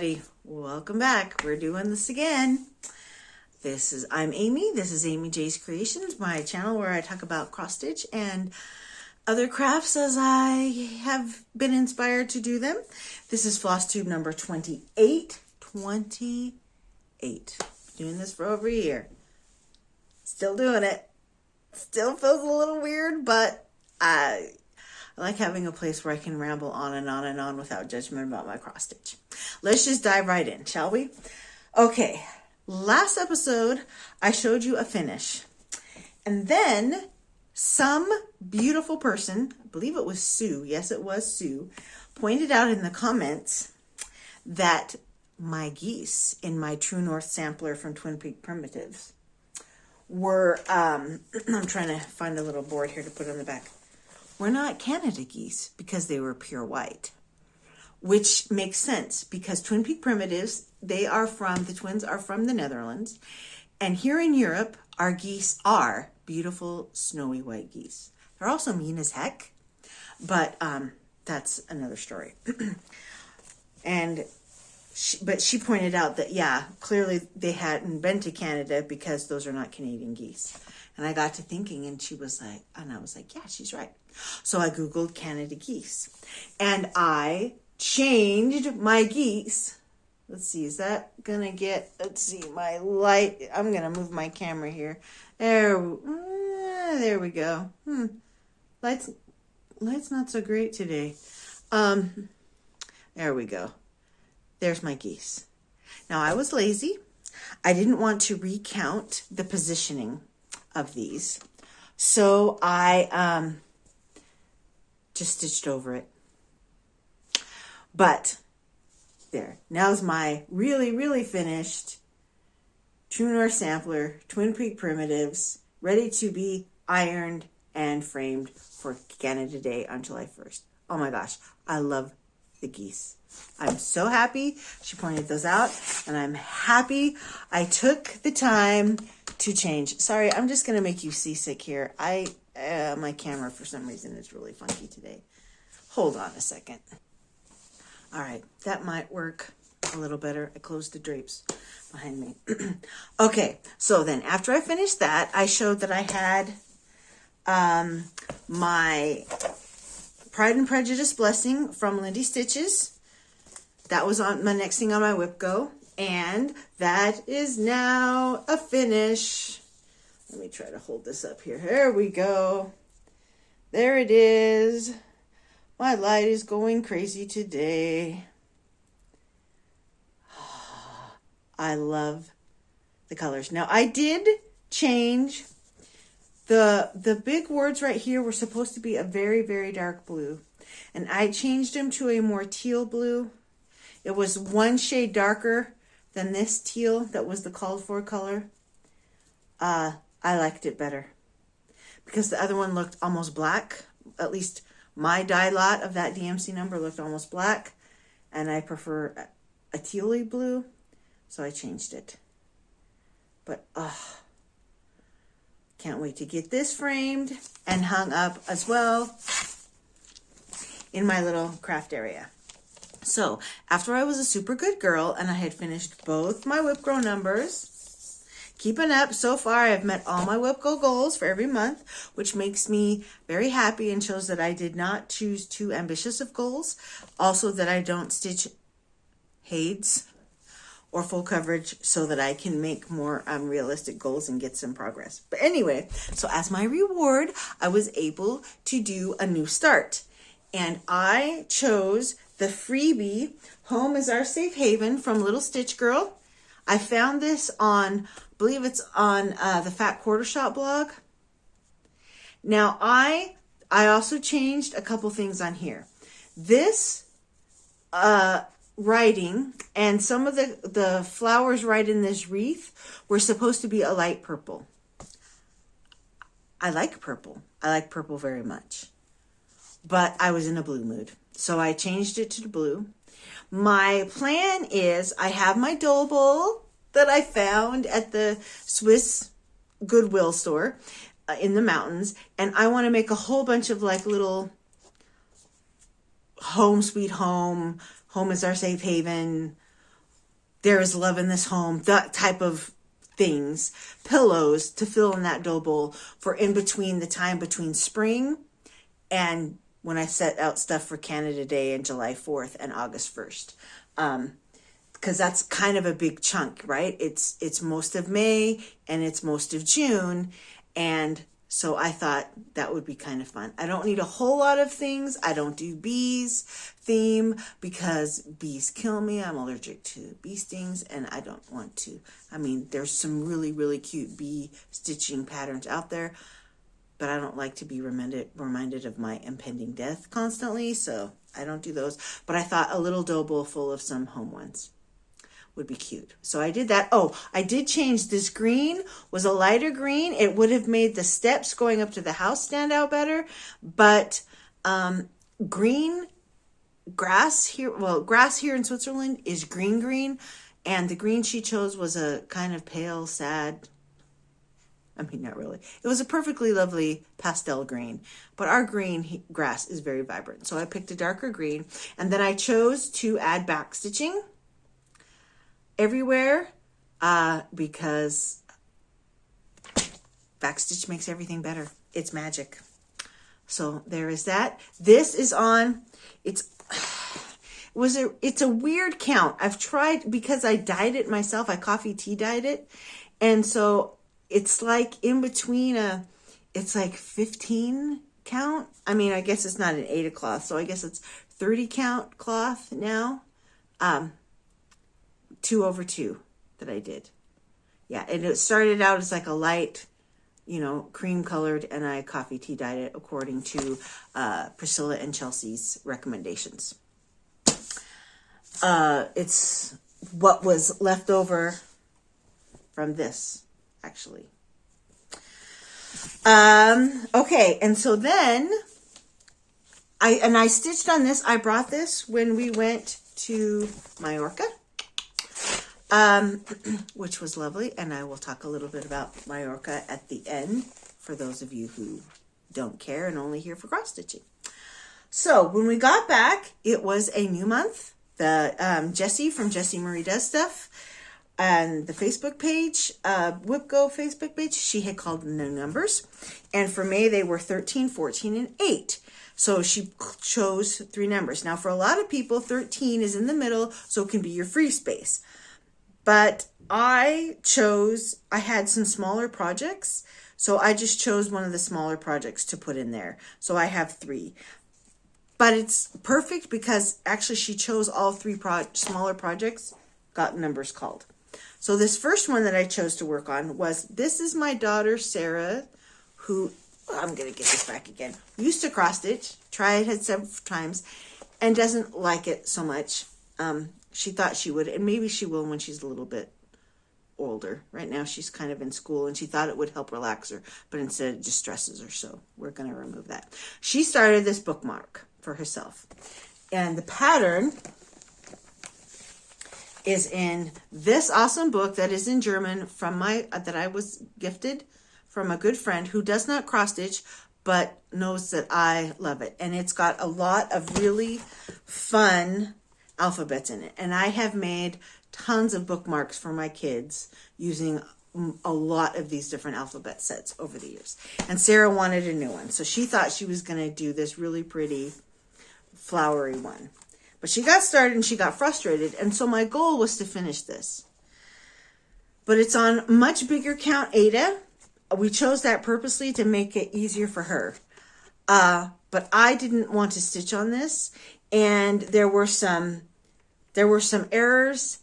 everybody. Welcome back. We're doing this again. I'm Amy. This is Amy J's Creations, my channel where I talk about cross stitch and other crafts as I have been inspired to do them. This is Flosstube number 28. 28. Doing this for over a year. Still doing it. Still feels a little weird, but I like having a place where I can ramble on and on and on without judgment about my cross stitch. Let's just dive right in, shall we? Okay, last episode I showed you a finish. And then some beautiful person, I believe it was Sue, yes it was Sue, pointed out in the comments that my geese in my True North sampler from Twin Peak Primitives were, I'm trying to find a little board here to put on the back. We're not Canada geese because they were pure white, which makes sense because Twin Peak Primitives, the twins are from the Netherlands. And here in Europe, our geese are beautiful, snowy white geese. They're also mean as heck, but that's another story. But she pointed out that, yeah, clearly they hadn't been to Canada because those are not Canadian geese. And I got to thinking and I was like, yeah, she's right. So I Googled Canada geese and I changed my geese. Let's see, is that gonna let's see, my light, I'm gonna move my camera here. There we go. Light's not so great today. There we go. There's my geese. Now I was lazy. I didn't want to recount the positioning of these. So I just stitched over it. But there, now's my really, really finished True North sampler, Twin Peak Primitives, ready to be ironed and framed for Canada Day on July 1st. Oh my gosh, I love the geese. I'm so happy she pointed those out, and I'm happy I took the time to change. Sorry, I'm just gonna make you seasick here. My camera for some reason is really funky today. Hold on a second. All right, that might work a little better. I closed the drapes behind me. Okay, so then after I finished that, I showed that I had my Pride and Prejudice blessing from Lindy Stitches. That was on my next thing on my whip go, and that is now a finish. Let me try to hold this up here. There we go. There it is. My light is going crazy today. I love the colors. Now I did change the big words right here were supposed to be a very, very dark blue, and I changed them to a more teal blue. It was one shade darker than this teal that was the called for color. I liked it better because the other one looked almost black. At least my dye lot of that DMC number looked almost black, and I prefer a tealy blue, so I changed it. But can't wait to get this framed and hung up as well in my little craft area. So after I was a super good girl and I had finished both my whip grow numbers, keeping up so far, I've met all my whip grow goals for every month, which makes me very happy and shows that I did not choose too ambitious of goals. Also that I don't stitch HAIDs or full coverage so that I can make more realistic goals and get some progress. But anyway, so as my reward, I was able to do a new start. And I chose the freebie, Home is Our Safe Haven from Little Stitch Girl. I found this on, I believe it's on the Fat Quarter Shop blog. Now I also changed a couple things on here. This writing and some of the flowers right in this wreath were supposed to be a light purple. I like purple. I like purple very much. But I was in a blue mood, so I changed it to the blue. My plan is I have my dough bowl that I found at the Swiss Goodwill store in the mountains, and I want to make a whole bunch of like little home sweet home, home is our safe haven, there is love in this home, that type of things, pillows to fill in that dough bowl for in between the time between spring and when I set out stuff for Canada Day and July 4th and August 1st. Because that's kind of a big chunk, right? It's most of May and it's most of June. And so I thought that would be kind of fun. I don't need a whole lot of things. I don't do bees theme because bees kill me. I'm allergic to bee stings and I don't want to. I mean, there's some really, really cute bee stitching patterns out there, but I don't like to be reminded of my impending death constantly. So I don't do those. But I thought a little dough bowl full of some home ones would be cute. So I did that. Oh, I did change this green, was a lighter green. It would have made the steps going up to the house stand out better. But green grass here, well, grass here in Switzerland is green. And the green she chose was a kind of pale, sad, I mean, not really. It was a perfectly lovely pastel green, but our green grass is very vibrant. So I picked a darker green, and then I chose to add back stitching everywhere because backstitch makes everything better. It's magic. So there is that. This is on, it's a weird count. I've tried, because I dyed it myself, I coffee tea dyed it. And so it's like in between it's like 15 count. I mean, I guess it's not an 8 cloth, so I guess it's 30 count cloth now. 2/2 that I did. Yeah, and it started out as like a light, cream colored, and I coffee tea dyed it according to Priscilla and Chelsea's recommendations. It's what was left over from this, actually. Okay, and so then I stitched on this. I brought this when we went to Mallorca, which was lovely, and I will talk a little bit about Mallorca at the end for those of you who don't care and only here for cross stitching. So when we got back, it was a new month. The Jessie from Jessie Marie Does Stuff and the Facebook page, WhipGo Facebook page, she had called no numbers, and for May they were 13, 14, and 8. So she chose 3 numbers. Now for a lot of people, 13 is in the middle, so it can be your free space. But I had some smaller projects, so I just chose one of the smaller projects to put in there. So I have 3. But it's perfect because actually she chose all 3 smaller projects, got numbers called. So this first one that I chose to work on was, this is my daughter Sarah, who, I'm going to get this back again, used to cross stitch, tried it several times, and doesn't like it so much. She thought she would, and maybe she will when she's a little bit older. Right now she's kind of in school, and she thought it would help relax her, but instead it just stresses her, so we're going to remove that. She started this bookmark for herself, and the pattern is in this awesome book that is in German from that I was gifted from a good friend who does not cross stitch but knows that I love it, and it's got a lot of really fun alphabets in it, and I have made tons of bookmarks for my kids using a lot of these different alphabet sets over the years. And Sarah wanted a new one, so she thought she was going to do this really pretty flowery one. But she got started and she got frustrated, and so my goal was to finish this. But it's on much bigger count Ada. We chose that purposely to make it easier for her. But I didn't want to stitch on this, and there were some errors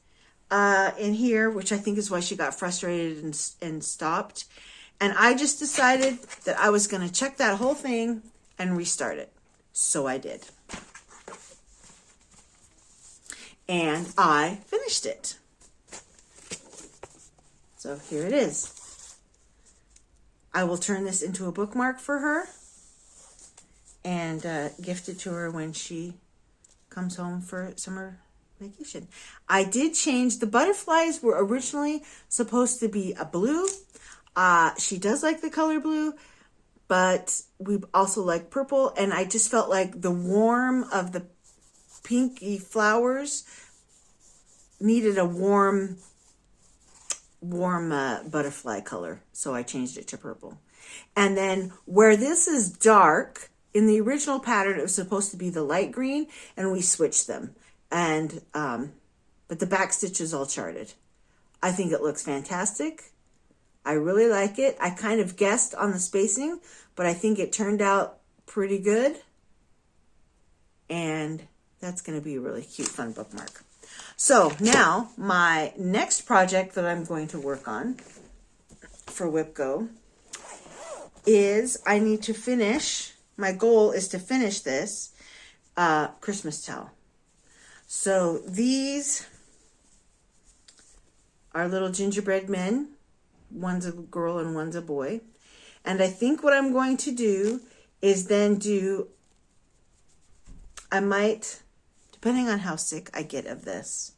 in here, which I think is why she got frustrated and stopped. And I just decided that I was going to check that whole thing and restart it. So I did. And I finished it. So here it is. I will turn this into a bookmark for her and gift it to her when she comes home for summer vacation. I did change, the butterflies were originally supposed to be a blue. She does like the color blue, but we also like purple, and I just felt like the warmth of the pinky flowers needed a warm butterfly color, so I changed it to purple. And then where this is dark, in the original pattern, it was supposed to be the light green, and we switched them. And but the back stitch is all charted. I think it looks fantastic. I really like it. I kind of guessed on the spacing, but I think it turned out pretty good. And that's going to be a really cute, fun bookmark. So now my next project that I'm going to work on for WhipGo is I need to finish, my goal is to finish this Christmas towel. So these are little gingerbread men. One's a girl and one's a boy. And I think what I'm going to do is then do, I might, depending on how sick I get of this,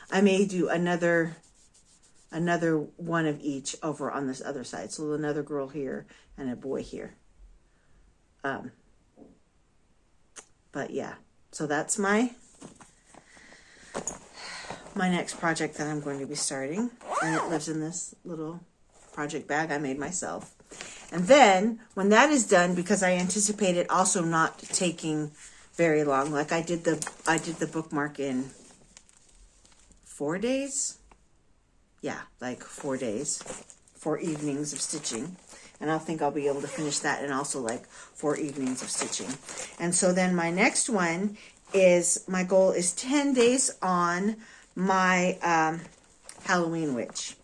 I may do another one of each over on this other side. So another girl here and a boy here. But yeah, so that's my next project that I'm going to be starting. And it lives in this little project bag I made myself. And then when that is done, because I anticipate it also not taking very long, like I did the bookmark in 4 days. Yeah, like 4 days, 4 evenings of stitching. And I think I'll be able to finish that in also like 4 evenings of stitching. And so then my next one is, my goal is 10 days on my Halloween witch.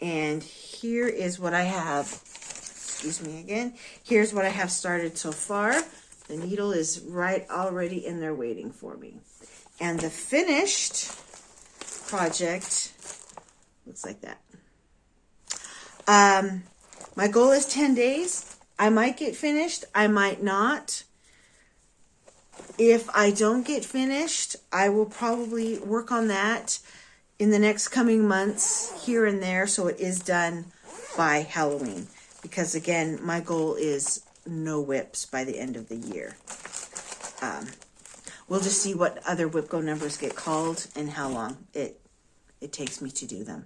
And here is what I have, excuse me again, here's what I have started so far. The needle is right already in there waiting for me. And the finished project looks like that. My goal is 10 days. I might get finished. I might not. If I don't get finished, I will probably work on that in the next coming months here and there, so it is done by Halloween. Because again, my goal is no whips by the end of the year. We'll just see what other WhipGo numbers get called and how long it takes me to do them.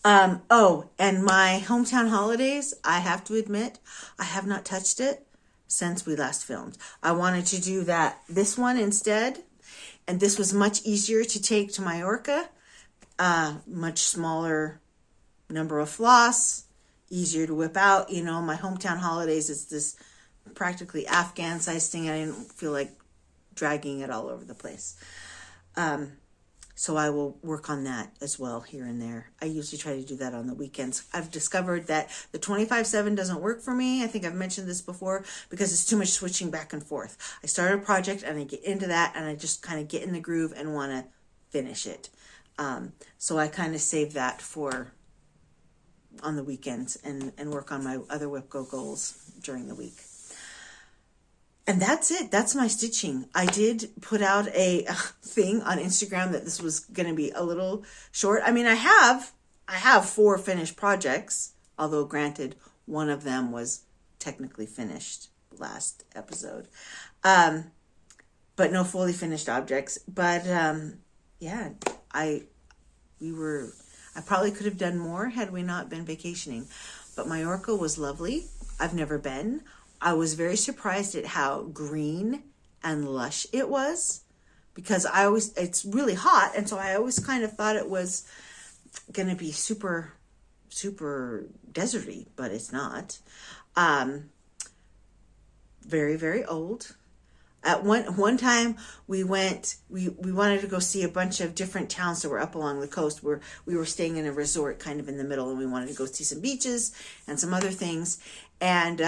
Oh, and my hometown holidays, I have to admit, I have not touched it since we last filmed. I wanted to do this one instead, and this was much easier to take to Mallorca, much smaller number of floss, easier to whip out. You know, my hometown holidays is this practically Afghan size thing. I didn't feel like dragging it all over the place. So I will work on that as well here and there. I usually try to do that on the weekends. I've discovered that the 25/7 doesn't work for me. I think I've mentioned this before because it's too much switching back and forth. I start a project and I get into that and I just kind of get in the groove and want to finish it. So I kind of save that for on the weekends and work on my other WhipGo goals during the week. And that's it. That's my stitching. I did put out a thing on Instagram that this was going to be a little short. I mean, I have 4 finished projects, although granted, one of them was technically finished last episode. But no fully finished objects. But yeah, I probably could have done more had we not been vacationing. But Mallorca was lovely. I've never been. I was very surprised at how green and lush it was, because it's really hot, and so I always kind of thought it was going to be super, super deserty, but it's not. Very, very old. At one time we wanted to go see a bunch of different towns that were up along the coast, where we were staying in a resort kind of in the middle, and we wanted to go see some beaches and some other things. And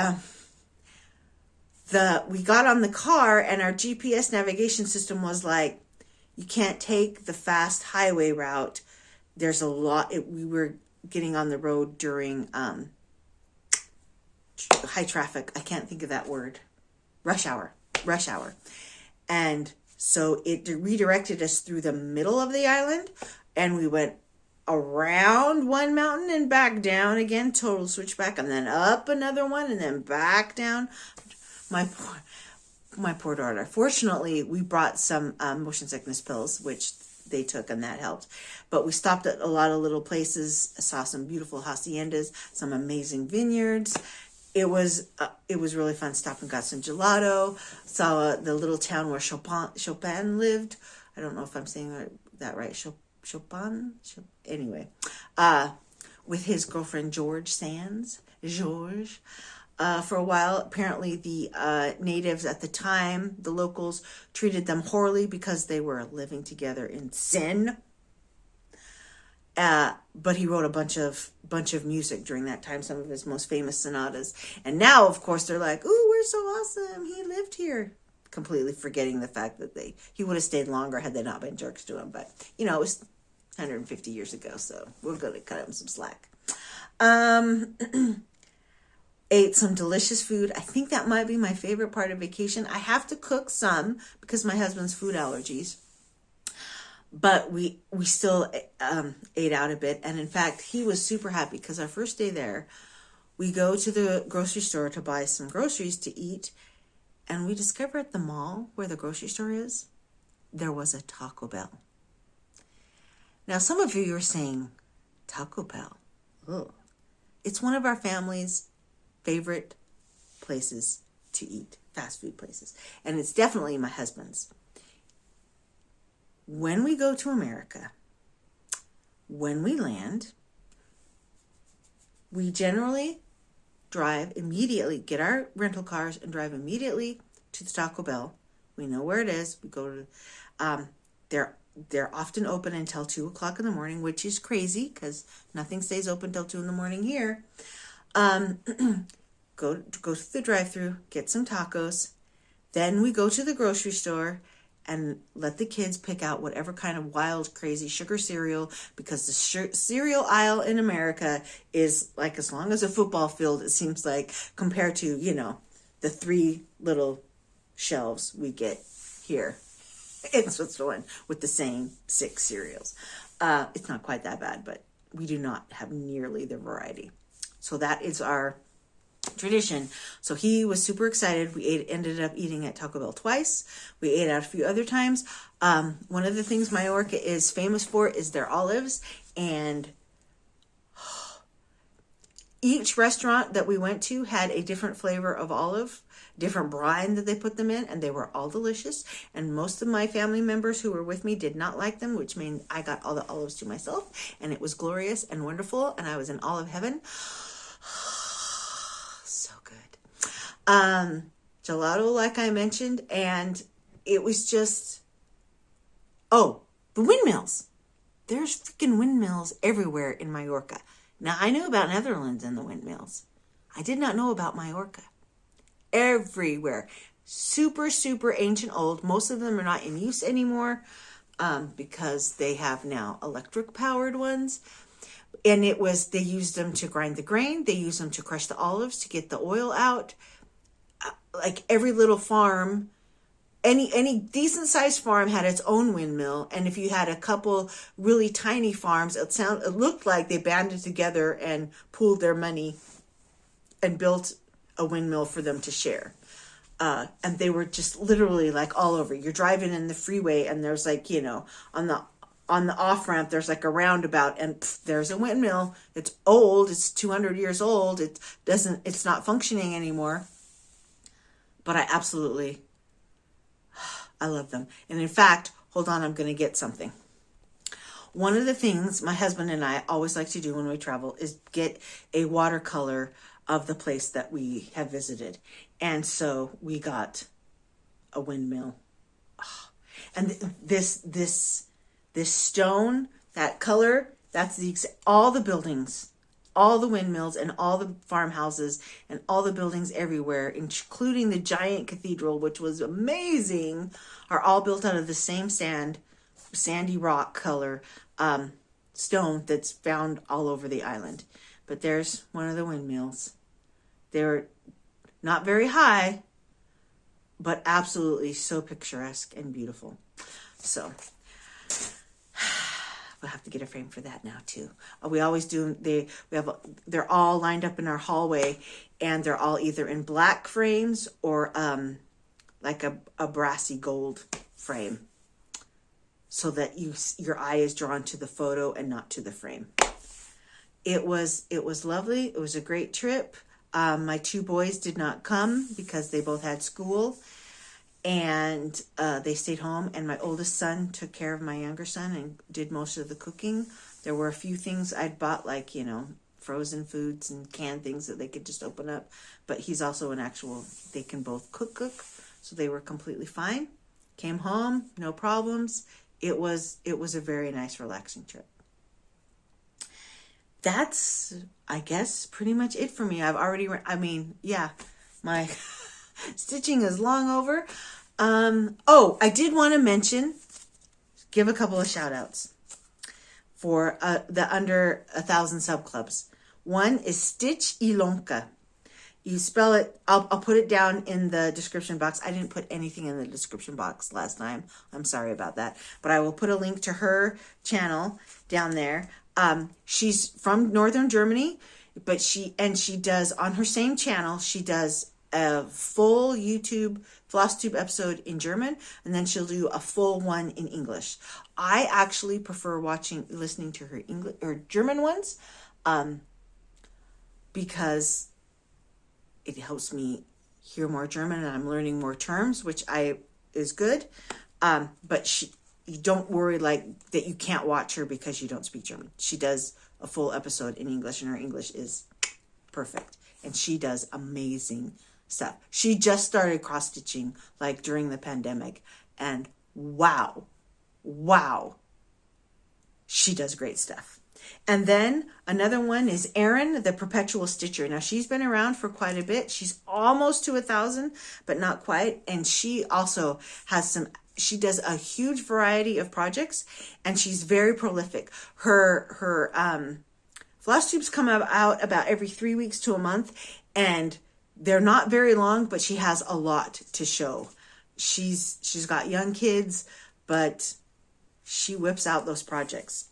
we got on the car and our GPS navigation system was like, you can't take the fast highway route. There's a lot. We were getting on the road during high traffic. I can't think of that word. Rush hour. And so it redirected us through the middle of the island, and we went around one mountain and back down again, total switchback, and then up another one and then back down. My poor daughter. Fortunately, we brought some motion sickness pills, which they took, and that helped. But we stopped at a lot of little places, saw some beautiful haciendas, some amazing vineyards. It was really fun. Stopped and got some gelato. Saw the little town where Chopin lived. I don't know if I'm saying that right. Chopin? Anyway, with his girlfriend George Sands. For a while, apparently the natives at the time, the locals, treated them horribly because they were living together in sin. But he wrote a bunch of music during that time, some of his most famous sonatas. And now, of course, they're like, "Ooh, we're so awesome. He lived here." Completely forgetting the fact that he would have stayed longer had they not been jerks to him. But, it was 150 years ago, so we're going to cut him some slack. Ate some delicious food. I think that might be my favorite part of vacation. I have to cook some because my husband's food allergies. But we still ate out a bit. And in fact, he was super happy because our first day there, we go to the grocery store to buy some groceries to eat. And we discover at the mall where the grocery store is, there was a Taco Bell. Now, some of you are saying, Taco Bell? Ugh. It's one of our family's favorite places to eat, fast food places. And it's definitely my husband's. When we go to America, when we land, we generally drive immediately, get our rental cars and drive immediately to the Taco Bell. We know where it is. We go to, they're often open until 2 o'clock in the morning, which is crazy because nothing stays open till 2 in the morning here. Go to the drive-thru, get some tacos. Then we go to the grocery store and let the kids pick out whatever kind of wild, crazy sugar cereal, because the cereal aisle in America is like as long as a football field, it seems like, compared to, the 3 little shelves we get here in Switzerland with the same 6 cereals. It's not quite that bad, but we do not have nearly the variety. So that is our tradition. So he was super excited. We ended up eating at Taco Bell twice. We ate out a few other times. One of the things Mallorca is famous for is their olives, and each restaurant that we went to had a different flavor of olive, different brine that they put them in, and they were all delicious. And most of my family members who were with me did not like them, which means I got all the olives to myself, and it was glorious and wonderful, and I was in olive heaven. Gelato, like I mentioned, and it was just, the windmills. There's freaking windmills everywhere in Mallorca. Now, I knew about Netherlands and the windmills. I did not know about Mallorca. Everywhere. Super, super ancient old. Most of them are not in use anymore because they have now electric powered ones. And they used them to grind the grain. They used them to crush the olives to get the oil out. Like every little farm, any decent sized farm had its own windmill. And if you had a couple really tiny farms, it looked like they banded together and pooled their money and built a windmill for them to share. And they were just literally like all over. You're driving in the freeway and there's like, on the off ramp, there's like a roundabout and there's a windmill. It's old. It's 200 years old. It's not functioning anymore. But I love them. And in fact, hold on, I'm going to get something. One of the things my husband and I always like to do when we travel is get a watercolor of the place that we have visited. And so we got a windmill. And this stone, that color, that's all the buildings, all the windmills and all the farmhouses and all the buildings everywhere, including the giant cathedral, which was amazing, are all built out of the same sandy rock color stone that's found all over the island. But there's one of the windmills. They're not very high, but absolutely so picturesque and beautiful. So we'll have to get a frame for that now too. We always do. They're all lined up in our hallway, and they're all either in black frames or like a brassy gold frame, so that your eye is drawn to the photo and not to the frame. It was lovely. It was a great trip. My 2 boys did not come because they both had school, and they stayed home, and my oldest son took care of my younger son and did most of the cooking. There were a few things I'd bought, like, frozen foods and canned things that they could just open up, but he's also they can both cook, so they were completely fine. Came home, no problems. It was a very nice, relaxing trip. That's, I guess, pretty much it for me. I've already, my stitching is long over. I did want to give a couple of shout outs for the under 1,000 sub clubs. One is Stitch Ilonka. You spell it, I'll put it down in the description box. I didn't put anything in the description box last time. I'm sorry about that. But I will put a link to her channel down there. She's from Northern Germany, but she does, on her same channel, she does a full YouTube Flosstube episode in German, and then she'll do a full one in English. I actually prefer listening to her English or German ones, because it helps me hear more German, and I'm learning more terms, which is good. But you don't worry that you can't watch her because you don't speak German. She does a full episode in English, and her English is perfect. And she does amazing stuff. She just started cross stitching during the pandemic, and wow, she does great stuff. And then another one is Erin, the Perpetual Stitcher. Now, she's been around for quite a bit. She's almost to 1,000, but not quite. And she also has she does a huge variety of projects, and she's very prolific. Her Flosstubes come out about every 3 weeks to a month, and they're not very long, but she has a lot to show. She's got young kids, but she whips out those projects.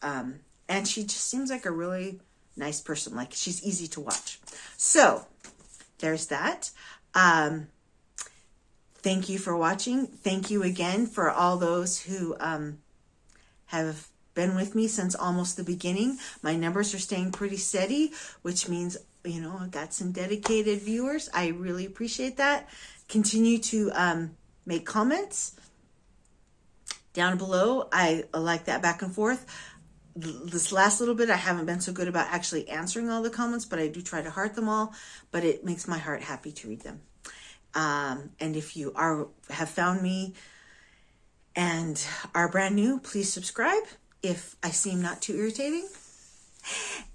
And she just seems like a really nice person. She's easy to watch. So there's that. Thank you for watching. Thank you again for all those who have been with me since almost the beginning. My numbers are staying pretty steady, which means, I've got some dedicated viewers. I really appreciate that. Continue to make comments down below. I like that back and forth. This last little bit, I haven't been so good about actually answering all the comments, but I do try to heart them all, but it makes my heart happy to read them. And if you have found me and are brand new, please subscribe if I seem not too irritating.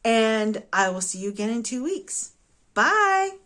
And I will see you again in 2 weeks. Bye.